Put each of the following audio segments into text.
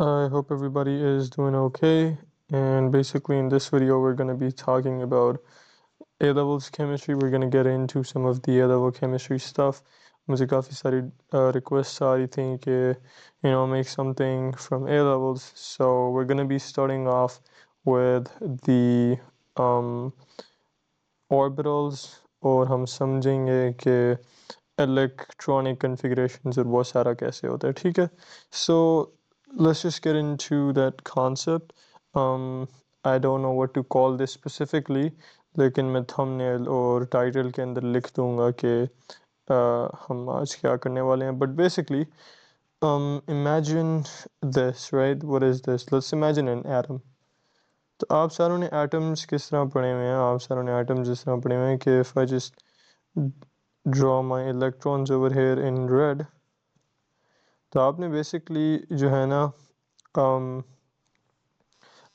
I hope everybody is doing okay. And basically, in this video, we're going to be talking about A levels chemistry. We're going to get into some of the A level chemistry stuff. मुझे काफ़ी सारी requests आ रही थी कि make something from A levels. So we're going to be starting off with the orbitals और हम समझेंगे कि electronic configurations और वो सारा कैसे होता है ठीक है. So let's just get into that concept. I don't know what to call this specifically, लेकिन मैं thumbnail और title के अंदर लिख दूंगा कि हम आज क्या करने वाले हैं. But basically, imagine this, right? What is this? Let's imagine an atom. तो आप सारों ने एटम्स किस तरह पढ़े हुए हैं. आप सारों ने एटम्स इस तरह पढ़े हुए हैं कि if I just draw my electrons over here in red, तो आपने बेसिकली जो है ना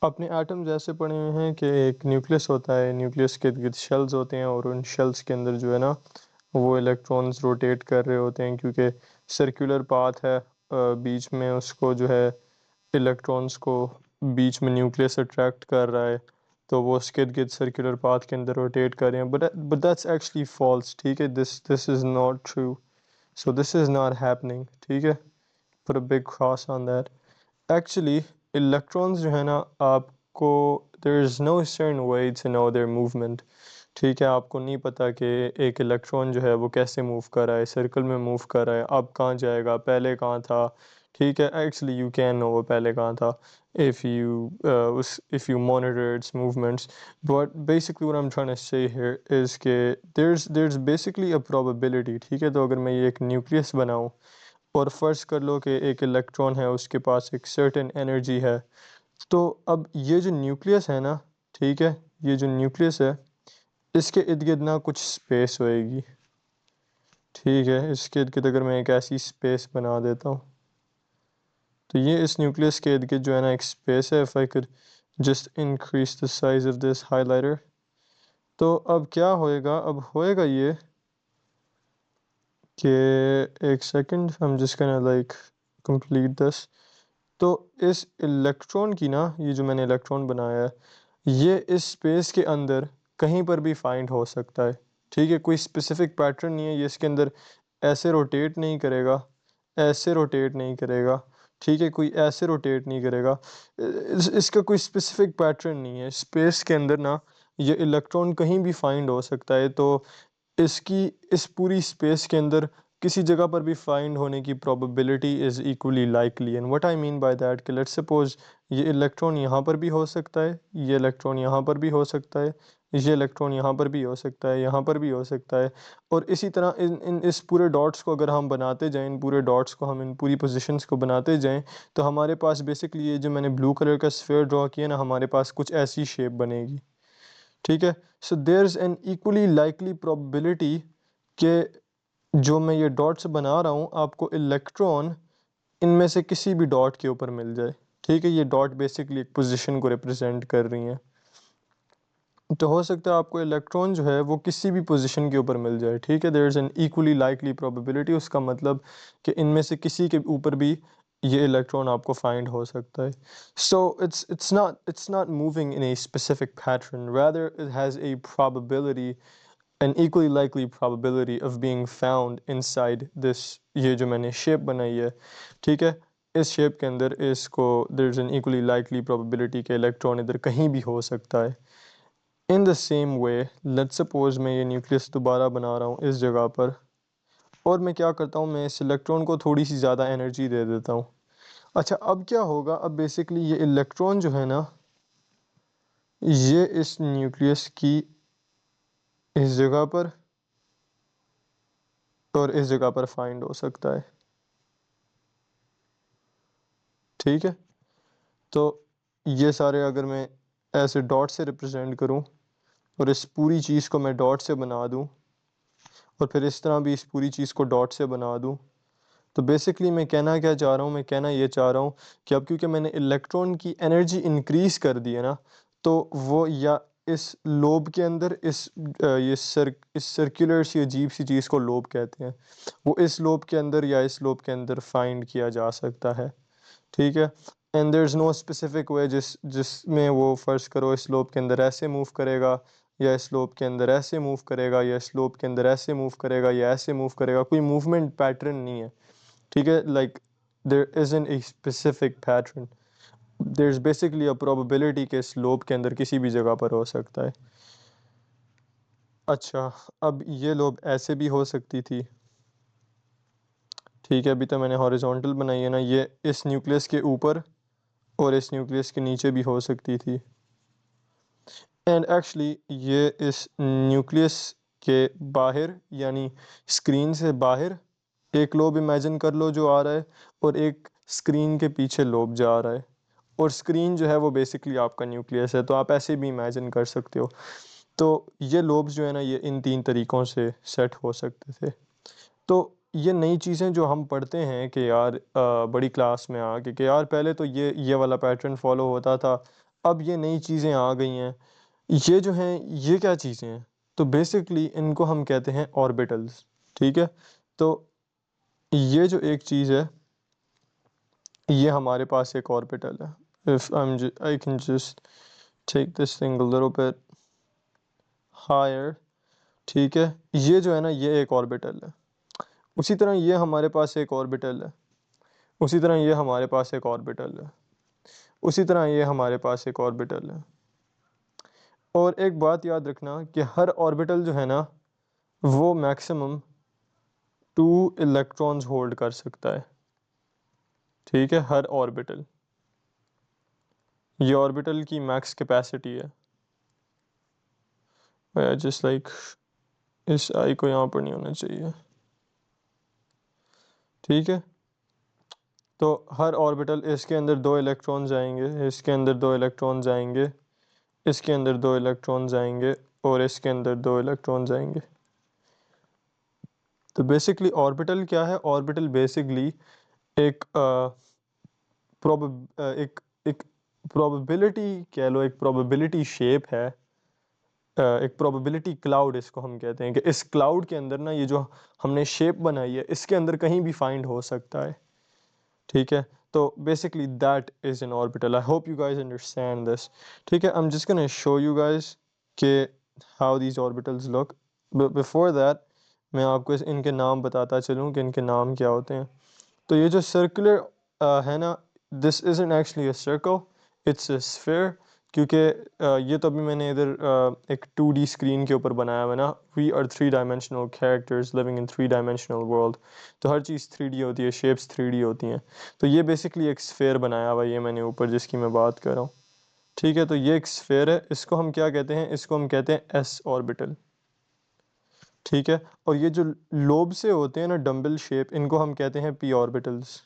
अपने एटम्स ऐसे पढ़े हुए हैं कि एक न्यूक्लियस होता है, न्यूक्लियस के इर्द शेल्स होते हैं और उन शेल्स के अंदर जो है ना वो इलेक्ट्रॉन्स रोटेट कर रहे होते हैं क्योंकि सर्कुलर पाथ है बीच में उसको जो है इलेक्ट्रॉन्स को बीच में न्यूक्लियस अट्रैक्ट कर रहा है तो वो उसके इर्द गिर्द सर्कुलर पाथ के अंदर रोटेट कर रहे हैं. But that's actually false. ठीक है, this is not true. So this is not happening. ठीक है, put a big cross on that. Actually electrons जो है ना आपको there is no certain way to know their movement. ठीक है, आपको नहीं पता कि एक इलेक्ट्रॉन जो है वो कैसे मूव कर रहा है, सर्कल में मूव कर रहा है, अब कहाँ जाएगा, पहले कहाँ था. ठीक है, एक्चुअली यू कैन नो वो पहले कहाँ था if you monitor its movements. But basically what I'm trying to say here is कि there's basically a probability. ठीक है, तो अगर मैं ये एक न्यूक्लियस बनाऊँ और फ़र्ज़ कर लो कि एक इलेक्ट्रॉन है, उसके पास एक सर्टेन एनर्जी है, तो अब ये जो न्यूक्लियस है ना, ठीक है, ये जो न्यूक्लियस है इसके इर्द गिर्द ना कुछ स्पेस होएगी. ठीक है, इसके इर्द गिर्द अगर मैं एक ऐसी स्पेस बना देता हूँ तो ये इस न्यूक्लियस के इर्द गिर्द जो है ना एक स्पेस है. If I could just increase the size of this highlighter, तो अब क्या होएगा, अब होएगा ये कि एक सेकंड, हम just gonna like complete this. तो इस इलेक्ट्रॉन की ना, ये जो मैंने इलेक्ट्रॉन बनाया है ये इस स्पेस के अंदर कहीं पर भी फाइंड हो सकता है. ठीक है, कोई स्पेसिफिक पैटर्न नहीं है, ये इसके अंदर ऐसे रोटेट नहीं करेगा, ऐसे रोटेट नहीं करेगा. ठीक है, कोई ऐसे रोटेट नहीं करेगा. इसका कोई स्पेसिफिक पैटर्न नहीं है. स्पेस के अंदर ना ये इलेक्ट्रॉन कहीं भी फाइंड हो सकता है. तो इसकी इस पूरी स्पेस के अंदर किसी जगह पर भी फाइंड होने की probability is equally likely. And what I mean by that कि लेट्स सपोज ये इलेक्ट्रॉन यहाँ पर भी हो सकता है, ये इलेक्ट्रॉन यहाँ पर भी हो सकता है, ये इलेक्ट्रॉन यहाँ पर भी हो सकता है, यहाँ पर भी हो सकता है. और इसी तरह इस पूरे डॉट्स को अगर हम बनाते जाएं, इन पूरे डॉट्स को हम इन पूरी पोजीशंस को बनाते जाएं, तो हमारे पास बेसिकली ये जो मैंने ब्लू कलर का स्फीयर ड्रॉ किया ना, हमारे पास कुछ ऐसी शेप बनेगी. ठीक है, so there is an equally likely probability कि जो मैं ये डॉट्स बना रहा हूँ आपको इलेक्ट्रॉन इनमें से किसी भी डॉट के ऊपर मिल जाए. ठीक है, ये डॉट बेसिकली एक पोजीशन को रिप्रेजेंट कर रही हैं. तो हो सकता है आपको इलेक्ट्रॉन जो है वो किसी भी पोजीशन के ऊपर मिल जाए. ठीक है, there is an equally likely probability. उसका मतलब कि इनमें से किसी के ऊपर भी ये इलेक्ट्रॉन आपको फाइंड हो सकता है. सो it's not moving in a specific pattern, rather it has a probability, an equally likely probability of being found inside this. ये जो मैंने शेप बनाई है, ठीक है, इस शेप के अंदर इसको there is an equally likely probability कि इलेक्ट्रॉन इधर कहीं भी हो सकता है. इन the same way let's suppose मैं ये न्यूक्लियस दोबारा बना रहा हूँ इस जगह पर, और मैं क्या करता हूँ, मैं इस इलेक्ट्रॉन को थोड़ी सी ज़्यादा एनर्जी दे देता हूँ. अच्छा, अब क्या होगा, अब बेसिकली ये इलेक्ट्रॉन जो है ना ये इस न्यूक्लियस की इस जगह पर और इस जगह पर फाइंड हो सकता है. ठीक है, तो ये सारे अगर मैं ऐसे डॉट से रिप्रेजेंट करूँ और इस पूरी चीज़ को मैं डॉट से बना दूँ और फिर इस तरह भी इस पूरी चीज़ को डॉट से बना दूँ, तो बेसिकली मैं कहना क्या चाह रहा हूँ, मैं कहना ये चाह रहा हूँ कि अब क्योंकि मैंने इलेक्ट्रॉन की एनर्जी इंक्रीज़ कर दी है ना, तो वो या इस लोब के अंदर इस सर्कुलर सी अजीब सी चीज़ को लोब कहते हैं, वो इस लोब के अंदर या इस लोब के अंदर फाइंड किया जा सकता है. ठीक है, and there is no specific way जिसमें वो फ़र्ज़ करो स्लोप के अंदर ऐसे मूव करेगा, या स्लोप के अंदर ऐसे मूव करेगा, या स्लोप के अंदर ऐसे मूव करेगा, या ऐसे मूव करेगा, कोई मूवमेंट पैटर्न नहीं है। ठीक है, like there isn't a specific pattern, there is basically a probability के स्लोप के अंदर किसी भी जगह पर हो सकता है। अच्छा, अब ये लोब ऐसे भी हो सकती थी। ठीक है, अभी तो मैंने हॉरिजॉन्टल बनाई है ना, ये इस न्यूक्लियस के ऊपर और इस न्यूक्लियस के नीचे भी हो सकती थी। एंड एक्चुअली ये इस न्यूक्लियस के बाहर यानी स्क्रीन से बाहर एक लोब इमेजिन कर लो जो आ रहा है, और एक स्क्रीन के पीछे लोब जा रहा है, और स्क्रीन जो है वो बेसिकली आपका न्यूक्लियस है, तो आप ऐसे भी इमेजिन कर सकते हो। तो ये लोब्स जो है ना, ये इन 3 तरीक़ों से सेट हो सकते थे। तो ये नई चीज़ें जो हम पढ़ते हैं कि यार बड़ी क्लास में आके कि यार पहले तो ये वाला पैटर्न फॉलो होता था, अब ये नई चीज़ें आ गई हैं। ये जो हैं ये क्या चीज़ें हैं? तो बेसिकली इनको हम कहते हैं ऑर्बिटल्स। ठीक है? तो ये जो एक चीज़ है, ये हमारे पास एक ऑर्बिटल है। If I can just take this thing a little bit higher. ठीक है? ये जो है ना, ये एक ऑर्बिटल है। उसी तरह ये हमारे पास एक ऑर्बिटल है। उसी तरह ये हमारे पास एक ऑर्बिटल है। उसी तरह ये हमारे पास एक ऑर्बिटल है। और एक बात याद रखना कि हर ऑर्बिटल जो है ना, वो मैक्सिमम 2 इलेक्ट्रॉन्स होल्ड कर सकता है। ठीक है, हर ऑर्बिटल। ये ऑर्बिटल की मैक्स कैपेसिटी है। जस्ट लाइक इस आई को यहाँ पर नहीं होना चाहिए। ठीक है, तो हर ऑर्बिटल, इसके अंदर 2 इलेक्ट्रॉन जाएंगे, इसके अंदर 2 इलेक्ट्रॉन जाएंगे, इसके अंदर 2 इलेक्ट्रॉन जाएंगे, और इसके अंदर 2 इलेक्ट्रॉन जाएंगे। तो बेसिकली ऑर्बिटल क्या है? ऑर्बिटल बेसिकली एक एक एक प्रोबेबिलिटी कह लो, एक प्रोबेबिलिटी शेप है, एक प्रोबेबिलिटी क्लाउड इसको हम कहते हैं, कि इस क्लाउड के अंदर ना ये जो हमने शेप बनाई है, इसके अंदर कहीं भी फाइंड हो सकता है। ठीक है, तो basically that is an orbital. I hope you guys understand this. ठीक है, I am just gonna show you guys के how these orbitals look. Before that मैं आपको इनके नाम बताता चलूँ कि इनके नाम क्या होते हैं। तो ये जो सर्कुलर है ना, this isn't actually a circle, it's a sphere. क्योंकि ये तो अभी मैंने इधर एक 2D स्क्रीन के ऊपर बनाया हुआ है ना। We are 3 dimensional characters living in 3 dimensional world. तो हर चीज़ 3D होती है, शेप्स 3D होती हैं। तो ये बेसिकली एक स्फीयर बनाया हुआ है ये मैंने ऊपर जिसकी मैं बात कर रहा हूँ। ठीक है, तो ये एक स्फीयर है, इसको हम क्या कहते हैं? इसको हम कहते हैं एस ऑर्बिटल। ठीक है, और ये जो लोब से होते हैं ना, डम्बल शेप, इनको हम कहते हैं पी ऑर्बिटल्स।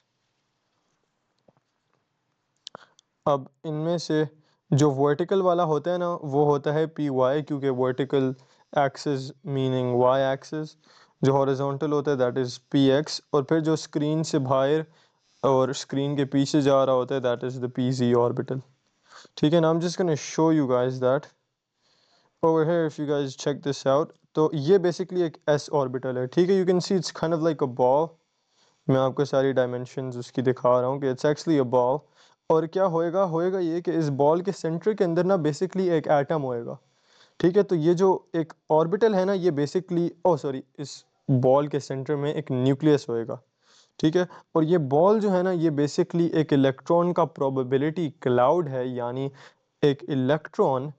अब इनमें से जो वर्टिकल वाला होता है ना, वो होता है पी वाई, क्योंकि vertical axis meaning Y axis. जो हॉरिजॉन्टल होता है दैट इज़ पी एक्स, और फिर जो स्क्रीन से बाहर और स्क्रीन के पीछे जा रहा होता है that is the P Z orbital. ठीक है ना, I am just gonna show you guys that over here if you guys check this out. तो ये बेसिकली एक एस ऑर्बिटल है। ठीक है, you can see it's kind of like a ball. मैं आपको सारी डायमेंशंस उसकी दिखा रहा हूँ कि इट्स एक्चुअली अ बॉल। और क्या होएगा होएगा ये कि इस बॉल के सेंटर के अंदर ना बेसिकली एक एटम होएगा। ठीक है, तो ये जो एक ऑर्बिटल है ना, ये बेसिकली सॉरी, इस बॉल के सेंटर में एक न्यूक्लियस होएगा। ठीक है, और ये बॉल जो है ना, ये बेसिकली एक इलेक्ट्रॉन का प्रोबेबिलिटी क्लाउड है, यानी एक इलेक्ट्रॉन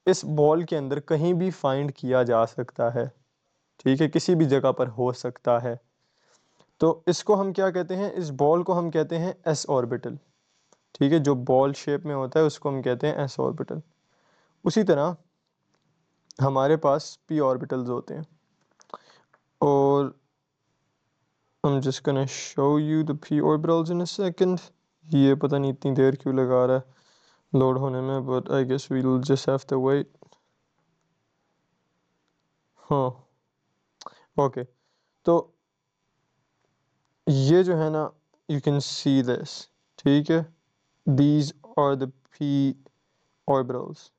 इस बॉल के अंदर कहीं भी फाइंड किया जा सकता है। ठीक है, किसी भी जगह पर हो सकता है। तो इसको हम क्या कहते हैं? इस बॉल को हम कहते हैं एस ऑर्बिटल। ठीक है, जो बॉल शेप में होता है उसको हम कहते हैं एस ऑर्बिटल। उसी तरह हमारे पास पी ऑर्बिटल्स होते हैं, और I'm just gonna show you the p orbitals in a second. ये पता नहीं इतनी देर क्यों लगा रहा है लोड होने में, but I guess we'll just have to wait. हाँ, ओके। तो ये जो है ना, you can see this। ठीक है, these are the p orbitals।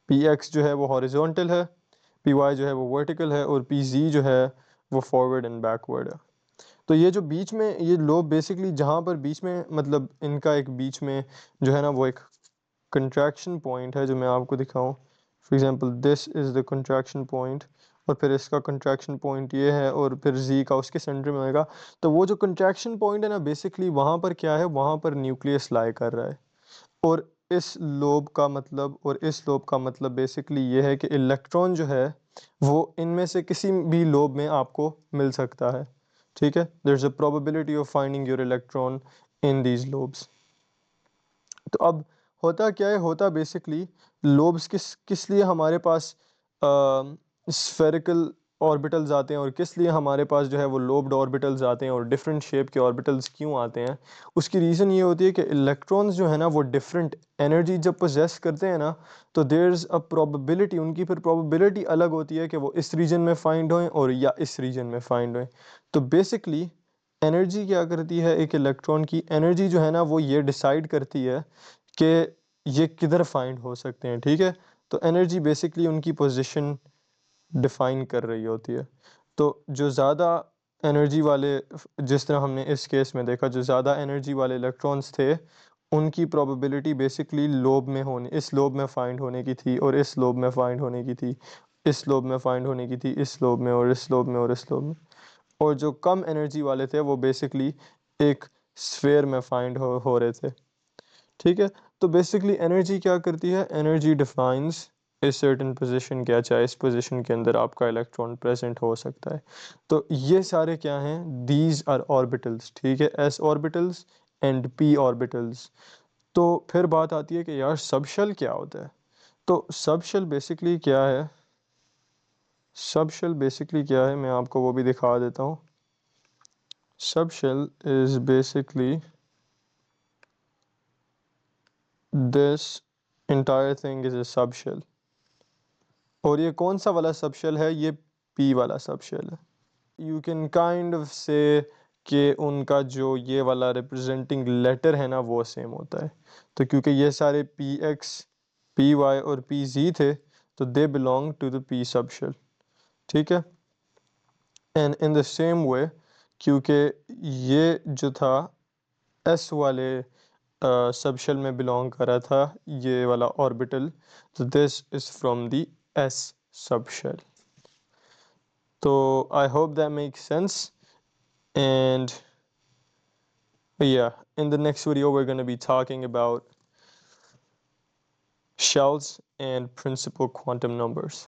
px जो है वो हॉरिजॉन्टल है, py जो है वो वर्टिकल है, और pz जो है वो फॉरवर्ड एंड बैकवर्ड है। तो ये जो बीच में ये लोब बेसिकली जहाँ पर बीच में मतलब इनका एक बीच में जो है ना वो एक कंट्रैक्शन पॉइंट है जो मैं आपको दिखाऊं। For example this is the contraction point और फिर इसका कंट्रैक्शन पॉइंट ये है और फिर जी का उसके सेंटर में होएगा। तो वो जो कंट्रैक्शन पॉइंट है ना बेसिकली वहाँ पर क्या है, वहाँ पर न्यूक्लियस लाई कर रहा है। और इस लोब का मतलब बेसिकली ये है कि इलेक्ट्रॉन जो है वो इनमें से किसी भी लोब में आपको मिल सकता है। ठीक है, there is a probability of finding your electron in these lobes. तो अब होता क्या है, होता बेसिकली लोब्स किस किस लिए हमारे पास स्फेरिकल ऑर्बिटल्स आते हैं और किस लिए हमारे पास जो है वो लोब्ड ऑर्बिटल्स आते हैं और डिफरेंट शेप के ऑर्बिटल्स क्यों आते हैं। उसकी रीज़न ये होती है कि इलेक्ट्रॉन्स जो है ना वो डिफरेंट एनर्जी जब पोजेस करते हैं ना तो देयर इज़ अ प्रोबेबिलिटी, उनकी फिर प्रोबेबिलिटी अलग होती है कि वो इस रीजन में फाइंड होएं और या इस रीजन में फाइंड होएं। तो बेसिकली एनर्जी क्या करती है, एक इलेक्ट्रॉन की एनर्जी जो है ना वो ये डिसाइड करती है कि ये किधर फाइंड हो सकते हैं। ठीक है, तो एनर्जी बेसिकली उनकी पोजीशन डिफाइन कर रही होती है। तो जो ज़्यादा एनर्जी वाले, जिस तरह हमने इस केस में देखा, जो ज़्यादा एनर्जी वाले इलेक्ट्रॉन्स थे उनकी प्रोबेबिलिटी बेसिकली लोब में होने, इस लोब में फाइंड होने की थी और इस लोब में फाइंड होने की थी, इस लोब में फाइंड होने की थी, इस लोब में और इस लोब में और इस लोब में। और जो कम एनर्जी वाले थे वो बेसिकली एक स्फेयर में फाइंड हो रहे थे। ठीक है, तो बेसिकली एनर्जी क्या करती है, energy defines a certain position, क्या चाहे इस पोजीशन के अंदर आपका इलेक्ट्रॉन प्रेजेंट हो सकता है। तो ये सारे क्या हैं, दीज आर ऑर्बिटल्स। ठीक है, S orbitals and P orbitals. तो फिर बात आती है कि यार सबशेल क्या होता है। तो सबशेल बेसिकली क्या है, सबशेल बेसिकली क्या है मैं आपको वो भी दिखा देता हूँ। Subshell is basically this entire thing is a subshell। और ये कौन सा वाला सबशेल है, ये पी वाला सबशेल है। यू कैन काइंड ऑफ से कि उनका जो ये वाला रिप्रेजेंटिंग लेटर है ना वो सेम होता है। तो क्योंकि ये सारे पी एक्स, पी वाई और पी जी थे तो they belong to the P subshell. ठीक है, and in the same way क्योंकि ये जो था एस वाले सबशेल में बिलोंग कर रहा था ये वाला ऑर्बिटल, तो this is from the S subshell. So I hope that makes sense. And yeah, in the next video, we're going to be talking about shells and principal quantum numbers.